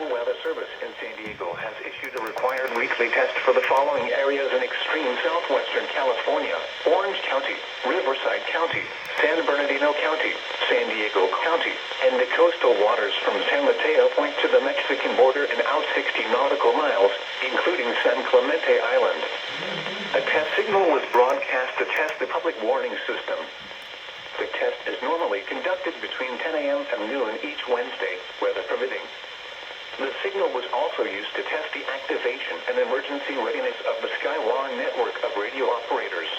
National Weather Service in San Diego has issued a required weekly test for the following areas in extreme southwestern California: Orange County, Riverside County, San Bernardino County, San Diego County, and the coastal waters from San Mateo Point to the Mexican border and out 60 nautical miles, including San Clemente Island. A test signal was broadcast to test the public warning system. The test is normally conducted between 10 a.m. and noon each Wednesday, weather permitting. The signal was also used to test the activation and emergency readiness of the Skywar network of radio operators.